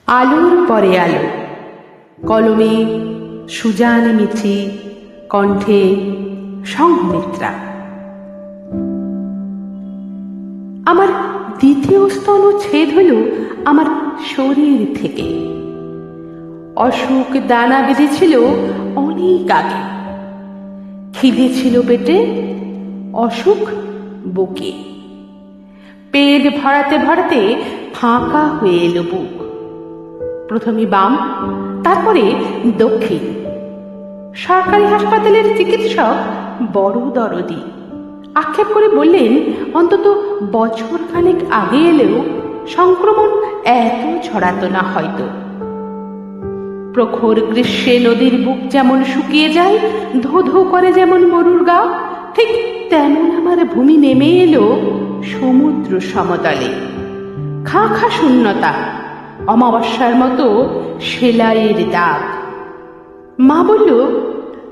আলোর পরে আলো, কলমে সুজান মিছি, কণ্ঠে সংঘমিত্রা। আমার দ্বিতীয় স্তন ছেদ হল আমার শরীর থেকে। অসুখ দানা বেঁধেছিল অনেক আগে। খিদে ছিল পেটে, অসুখ বুকে। পেট ভরাতে ভরাতে ফাঁকা হয়ে এলো বুক। প্রথমে বাম, তারপরে দক্ষিণ। সরকারি হাসপাতালের চিকিৎসক বড় দরদি। আক্ষেপ করে বললেন, অন্তত বছর খানেক আগে এলেও সংক্রমণ এত ছড়াতো না হয়তো। প্রখর গ্রীষ্মে নদীর বুক যেমন শুকিয়ে যায়, ধো ধো করে যেমন মরুর গা, ঠিক তেমন আমার ভূমি নেমে এলো সমুদ্র সমতলে। খাঁ খাঁ শূন্যতা, অমাবস্যার মতো সেলাইয়ের দাগ। মা বলল,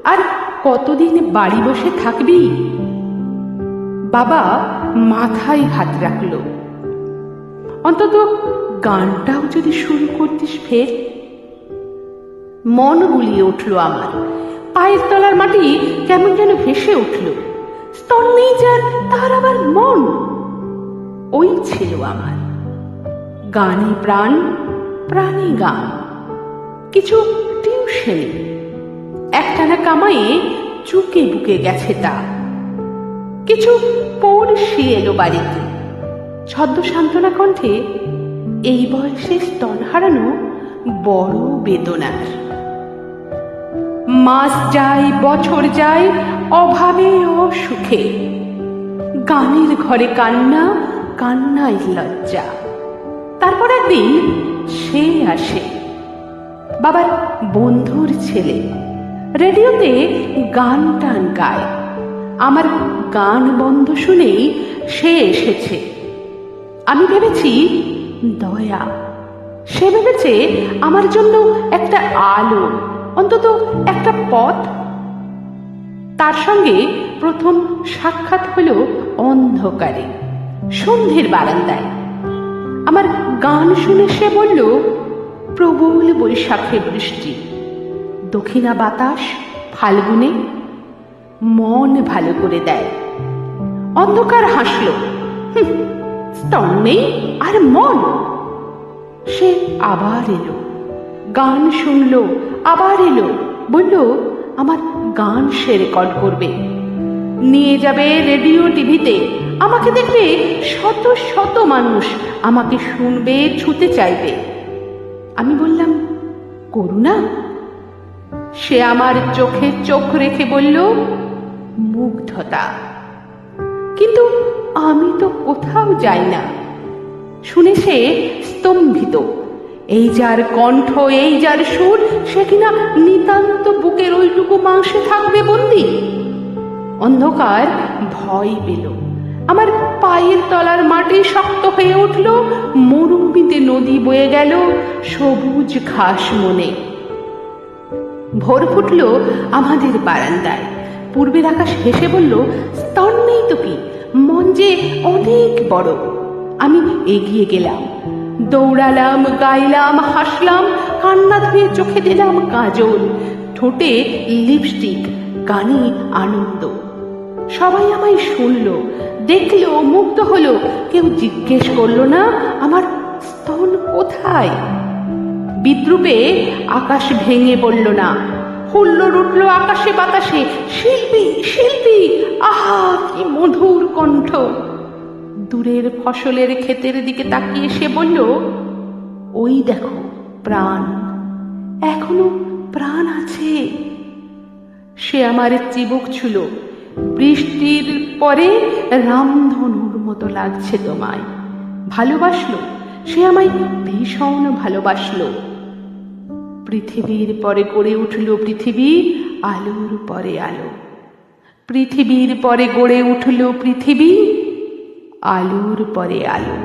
আর কতদিন বাড়ি বসে থাকবি? বাবা মাথায় হাত রাখল। অন্তত গানটাও যদি শুরু করতিস ফের। মন গুলিয়ে উঠল আমার। পায়ের তলার মাটি কেমন যেন ভেসে উঠল। স্তন নেই যার, তার আবার মন। ওই ছিল আমার গানে প্রাণ, প্রাণী গান। কিছু টিউশনি একটানা কামাইয়ে চুকে বুকে গেছে তা। কিছু পড়শি এলো বাড়িতে, ছদ্ম সান্ত্বনা কণ্ঠে, এই বয়সে স্তন হারানো বড় বেদনার। মাস যায়, বছর যায়, অভাবে অসুখে। গানের ঘরে কান্না, কান্নায় লজ্জা। তারপর একদিন সে আসে, বাবার বন্ধুর ছেলে। রেডিওতে গান টান গায়। আমার গান বন্ধ শুনেই সে এসেছে। আমি ভেবেছি দয়া, সে ভেবেছে আমার জন্য একটা আলো, অন্তত একটা পথ। তার সঙ্গে প্রথম সাক্ষাৎ হলো অন্ধকারে, সন্ধ্যের বারান্দায়। আমার গান শুনে সে বলল, প্রবল বৈশাখে বৃষ্টি, দক্ষিণা বাতাস ফাল্গুনে মন ভালো করে দেয়। অন্ধকার হাসল, স্তন নেই আর মন। সে আবার এলো, গান শুনলো, আবার এলো, বলল আমার গান সে রেকর্ড করবে, নিয়ে যাবে রেডিও টিভিতে। আমাকে দেখবে শত শত মানুষ, আমাকে শুনবে, ছুতে চাইবে। আমি বললাম, করুণা। সে আমার চোখে চোখ রেখে বলল, মুগ্ধতা। কিন্তু আমি তো কোথাও যাই না। শুনে সে স্তম্ভিত। এই যার কণ্ঠ, এই যার সুর, সে কিনা নিতান্ত বুকের ওইটুকু মাংসে থাকবে বন্দি। অন্ধকার ভয় পেল। আমার পায়ের তলার মাটি শক্ত হয়ে উঠল। মরুভূমিতে নদী বয়ে গেল সবুজ ঘাস মনে। ভোর ফুটল আমাদের বারান্দায়। পূর্বের আকাশ হেসে বলল, স্তন নেই তো কি, মন যে অনেক বড়। আমি এগিয়ে গেলাম, দৌড়ালাম, গাইলাম, হাসলাম, কান্না ধুয়ে চোখে দিলাম কাজল, ঠোঁটে লিপস্টিক, গানে আনন্দ। সবাই আমায় শুনল, দেখলো, মুগ্ধ হলো। কেউ জিজ্ঞেস করলো না আমার স্তন কোথায়। বিদ্রুপে আকাশ ভেঙে পড়ল না, হুল্লোড় উঠল আকাশে বাতাসে, শিল্পী, শিল্পী, আহা কি মধুর কণ্ঠ। দূরের ফসলের ক্ষেতের দিকে তাকিয়ে সে বলল, ওই দেখো প্রাণ, এখনো প্রাণ আছে। সে আমার চিবুক ছুল। বৃষ্টির পরে রামধনুর মতো লাগছে তোমায়। ভালোবাসলো, সে আমায় ভীষণ ভালোবাসলো। পৃথিবীর পরে গড়ে উঠল পৃথিবী, আলোর পরে আলো। পৃথিবীর পরে গড়ে উঠল পৃথিবী, আলোর পরে আলো।